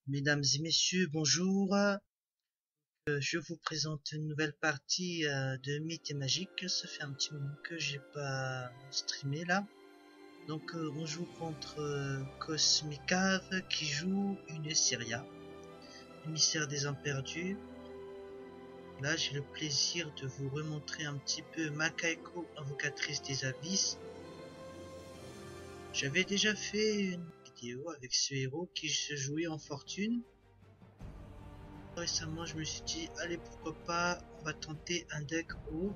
Mesdames et messieurs, bonjour. Je vous présente une nouvelle partie de Mythes et Magique. Ça fait un petit moment que j'ai pas streamé là. Donc on joue contre Cosmicave qui joue une Syria, émissaire des Imperdus. Là j'ai le plaisir de vous remontrer un petit peu Makaeko, invocatrice des abysses. J'avais déjà fait une vidéo avec ce héros qui se jouait en fortune. Récemment je me suis dit allez pourquoi pas, on va tenter un deck haut.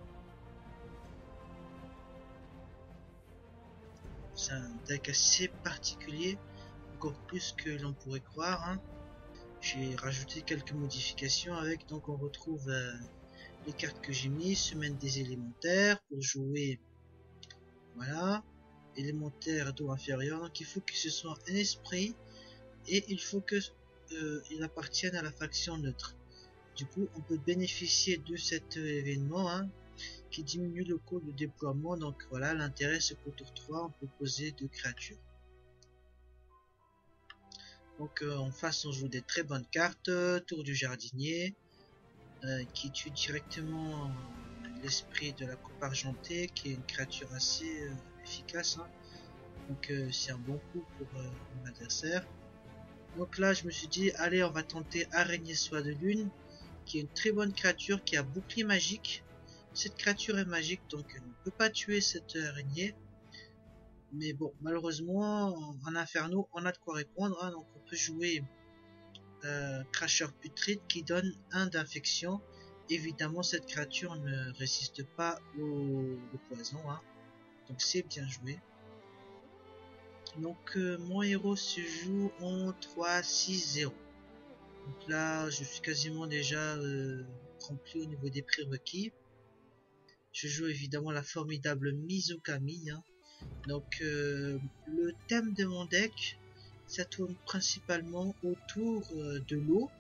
C'est un deck assez particulier, encore plus que l'on pourrait croire hein. J'ai rajouté quelques modifications avec, donc on retrouve les cartes que j'ai mis, semaine des élémentaires pour jouer, voilà, élémentaire d'eau inférieur, donc il faut que ce soit un esprit et il faut que il appartienne à la faction neutre. Du coup, on peut bénéficier de cet événement hein, qui diminue le coût de déploiement. Donc voilà, l'intérêt c'est qu'au tour 3, on peut poser 2 créatures. Donc en face, on joue des très bonnes cartes. Tour du jardinier, qui tue directement l'esprit de la coupe argentée, qui est une créature assez efficace. Hein. Donc c'est un bon coup pour mon adversaire. Donc là, je me suis dit, allez, on va tenter Araignée Soie de Lune, qui est une très bonne créature qui a bouclier magique. Cette créature est magique, donc elle ne peut pas tuer cette araignée. Mais bon, malheureusement, en Inferno, on a de quoi répondre. Hein, donc on peut jouer Cracheur Putride qui donne 1 d'infection. Évidemment, cette créature ne résiste pas au poison. Hein, donc c'est bien joué. Donc mon héros se joue en 3-6-0. Donc là, je suis quasiment déjà rempli au niveau des prérequis. Je joue évidemment la formidable Mizukami. Hein. Donc le thème de mon deck, ça tourne principalement autour de l'eau.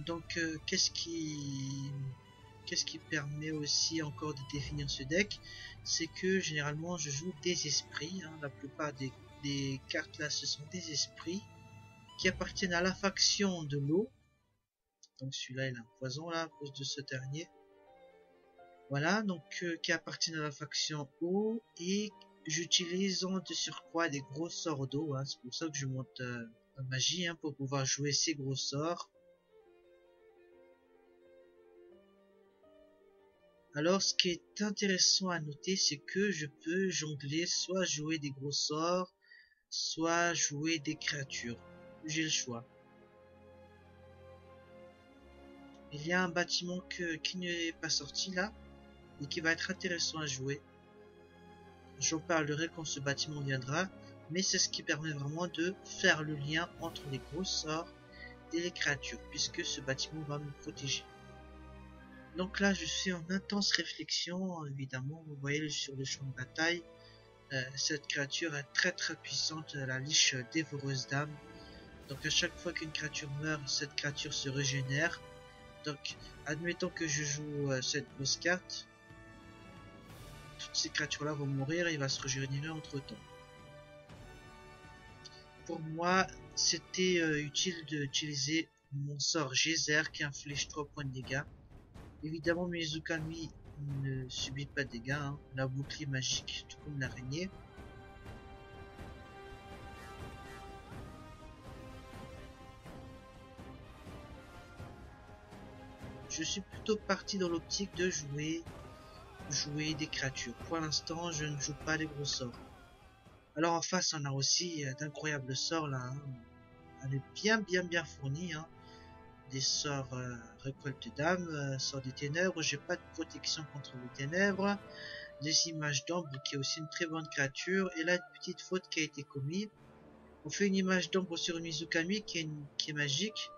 Donc qu'est-ce qui permet aussi encore de définir ce deck, c'est que généralement je joue des esprits. Hein. La plupart des cartes là, ce sont des esprits qui appartiennent à la faction de l'eau. Donc celui-là il a un poison là à cause de ce dernier. Voilà, donc qui appartiennent à la faction eau, et j'utilise de surcroît des gros sorts d'eau. Hein. C'est pour ça que je monte magie hein, pour pouvoir jouer ces gros sorts. Alors ce qui est intéressant à noter, c'est que je peux jongler, soit jouer des gros sorts, soit jouer des créatures. J'ai le choix. Il y a un bâtiment qui n'est pas sorti là, et qui va être intéressant à jouer. J'en parlerai quand ce bâtiment viendra, mais c'est ce qui permet vraiment de faire le lien entre les gros sorts et les créatures, puisque ce bâtiment va me protéger. Donc là, je suis en intense réflexion, évidemment, vous voyez sur le champ de bataille, cette créature est très puissante, la liche dévoreuse d'âme. Donc à chaque fois qu'une créature meurt, cette créature se régénère. Donc, admettons que je joue cette grosse carte, toutes ces créatures là vont mourir et il va se régénérer entre temps. Pour moi, c'était utile d'utiliser mon sort Geyser qui inflige 3 points de dégâts. Évidemment, Mizukami ne subit pas de dégâts, hein. La bouclier magique, tout comme l'araignée. Je suis plutôt parti dans l'optique de jouer des créatures. Pour l'instant, je ne joue pas les gros sorts. Alors en face, on a aussi d'incroyables sorts là. Hein. Elle est bien fournie. Hein. Des sorts récolte d'âme, sort des ténèbres. J'ai pas de protection contre les ténèbres. Des images d'ombre qui est aussi une très bonne créature. Et là, une petite faute qui a été commise. On fait une image d'ombre sur une Mizukami qui est magique.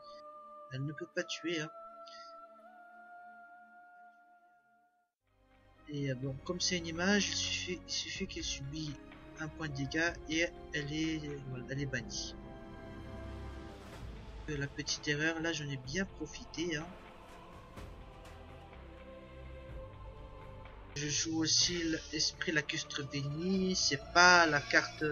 Elle ne peut pas tuer. Hein. Et bon, comme c'est une image, il suffit qu'elle subit un point de dégâts et elle est bannie. La petite erreur, là j'en ai bien profité. Hein. Je joue aussi l'esprit lacustre béni, c'est pas la carte.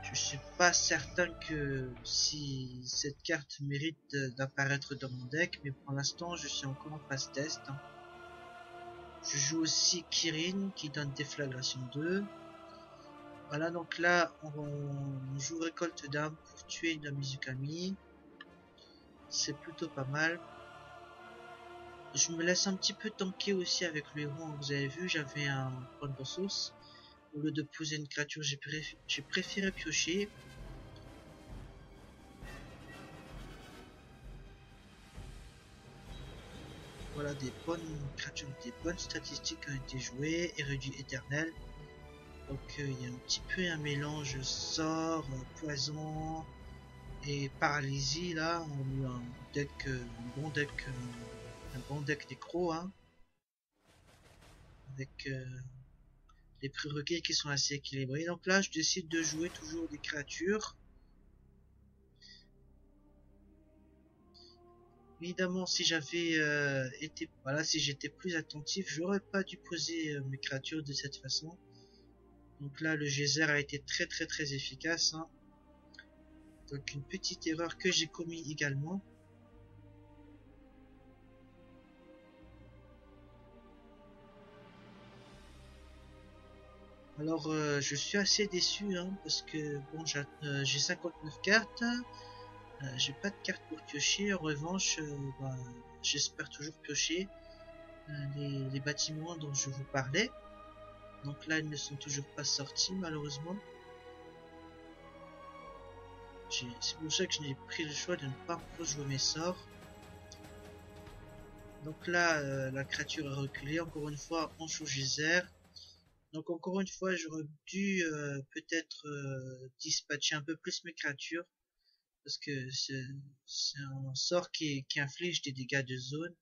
Je Je suis pas certain que si cette carte mérite d'apparaître dans mon deck, mais pour l'instant je suis encore en phase test. Je joue aussi Kirin qui donne Déflagration 2. Voilà, donc là on joue Récolte d'âme pour tuer une Mizukami. C'est plutôt pas mal. Je me laisse un petit peu tanker aussi avec le héros. Vous avez vu, j'avais un point de ressources. Au lieu de poser une créature, j'ai préféré piocher. Voilà, des bonnes créatures, des bonnes statistiques ont été jouées. Érudit éternel. Donc il y a un petit peu un mélange sort, poison et paralysie là. On a eu un deck, un bon deck nécro, hein, avec les prérequis qui sont assez équilibrés. Donc là, je décide de jouer toujours des créatures. Évidemment, si j'avais été, voilà, si j'étais plus attentif, j'aurais pas dû poser mes créatures de cette façon. Donc là, le geyser a été très efficace, hein. Donc une petite erreur que j'ai commis également. Alors je suis assez déçu, hein, parce que bon, j'ai 59 cartes, j'ai pas de cartes pour piocher. En revanche, bah, j'espère toujours piocher les bâtiments dont je vous parlais. Donc là, ils ne sont toujours pas sortis malheureusement. C'est pour ça que j'ai pris le choix de ne pas encore jouer mes sorts. Donc là, la créature a reculé. Encore une fois, on joue geyser. Donc encore une fois, j'aurais dû peut-être dispatcher un peu plus mes créatures. Parce que c'est un sort qui inflige des dégâts de zone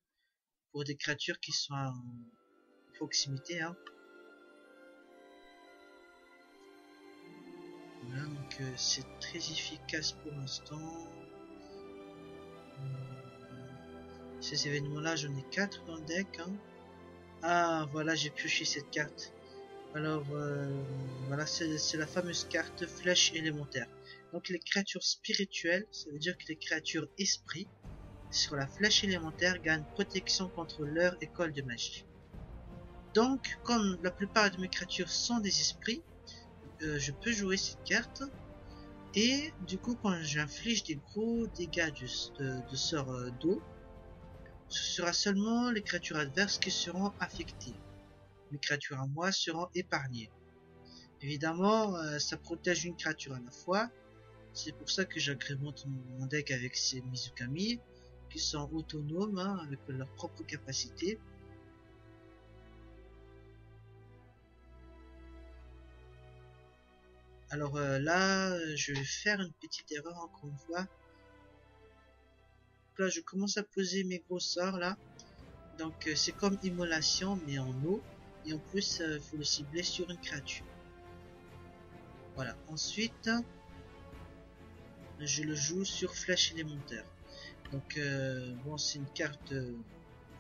pour des créatures qui sont à proximité, hein. Voilà, donc c'est très efficace pour l'instant. Ces événements-là, j'en ai 4 dans le deck, hein. Ah, voilà, j'ai pioché cette carte. Alors, voilà, c'est la fameuse carte flèche élémentaire. Donc les créatures spirituelles, ça veut dire que les créatures esprits sur la flèche élémentaire gagnent protection contre leur école de magie. Donc, comme la plupart de mes créatures sont des esprits, je peux jouer cette carte. Et du coup, quand j'inflige des gros dégâts de sort d'eau, ce sera seulement les créatures adverses qui seront affectées. Mes créatures à moi seront épargnées. Évidemment, ça protège une créature à la fois. C'est pour ça que j'agrémente mon deck avec ces Mizukami, qui sont autonomes, hein, avec leurs propres capacités. Alors là, je vais faire une petite erreur encore une fois. Donc là, je commence à poser mes gros sorts là. Donc c'est comme immolation mais en eau. Et en plus, il faut le cibler sur une créature. Voilà. Ensuite, je le joue sur flèche élémentaire. Donc bon, c'est une carte.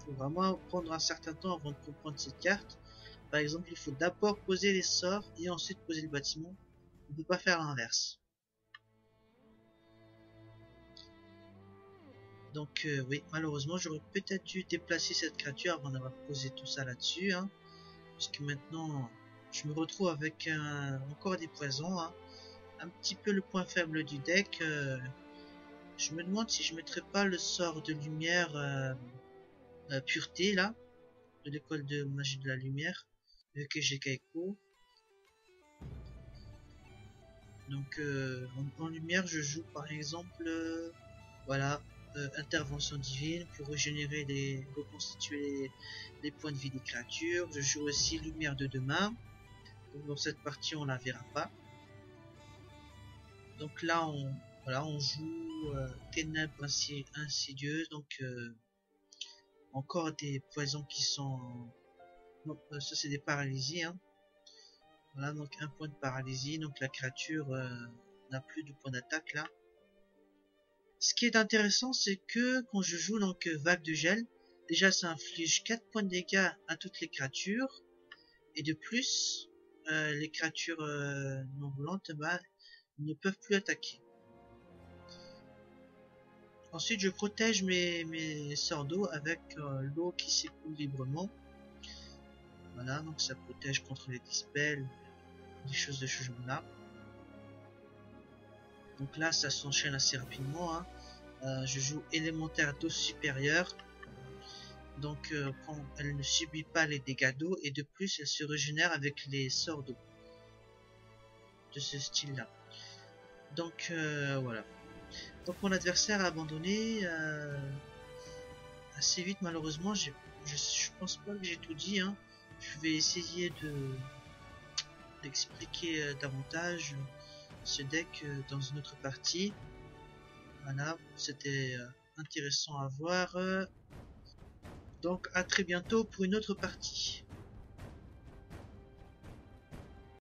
Faut vraiment prendre un certain temps avant de comprendre cette carte. Par exemple, il faut d'abord poser les sorts et ensuite poser le bâtiment. On ne peut pas faire l'inverse. Donc oui, malheureusement, j'aurais peut-être dû déplacer cette créature avant d'avoir posé tout ça là-dessus, hein, parce que maintenant, je me retrouve avec encore des poisons, hein, un petit peu le point faible du deck. Je me demande si je mettrais pas le sort de lumière pureté là, de l'école de magie de la lumière, vu que j'ai Kaiko. Donc en lumière, je joue par exemple, voilà, intervention divine pour régénérer reconstituer les points de vie des créatures. Je joue aussi lumière de demain. Donc dans cette partie, on la verra pas. Donc là, on joue ténèbres insidieuses. Donc encore des poisons qui sont, non, ça c'est des paralysies, hein. Voilà, donc un point de paralysie. Donc la créature n'a plus de point d'attaque là. Ce qui est intéressant, c'est que quand je joue donc vague de gel, déjà ça inflige 4 points de dégâts à toutes les créatures. Et de plus, les créatures non volantes Ils ne peuvent plus attaquer. Ensuite, je protège mes sorts d'eau avec l'eau qui s'écoule librement. Voilà, donc ça protège contre les dispels, des choses de ce genre-là. Donc là, ça s'enchaîne assez rapidement. Hein. Je joue élémentaire d'eau supérieure. Donc quand elle ne subit pas les dégâts d'eau, et de plus, elle se régénère avec les sorts d'eau. De ce style-là. Donc voilà. Donc mon adversaire a abandonné assez vite, malheureusement. Je pense pas que j'ai tout dit. Hein. Je vais essayer d'expliquer davantage ce deck dans une autre partie. Voilà, c'était intéressant à voir. Donc à très bientôt pour une autre partie.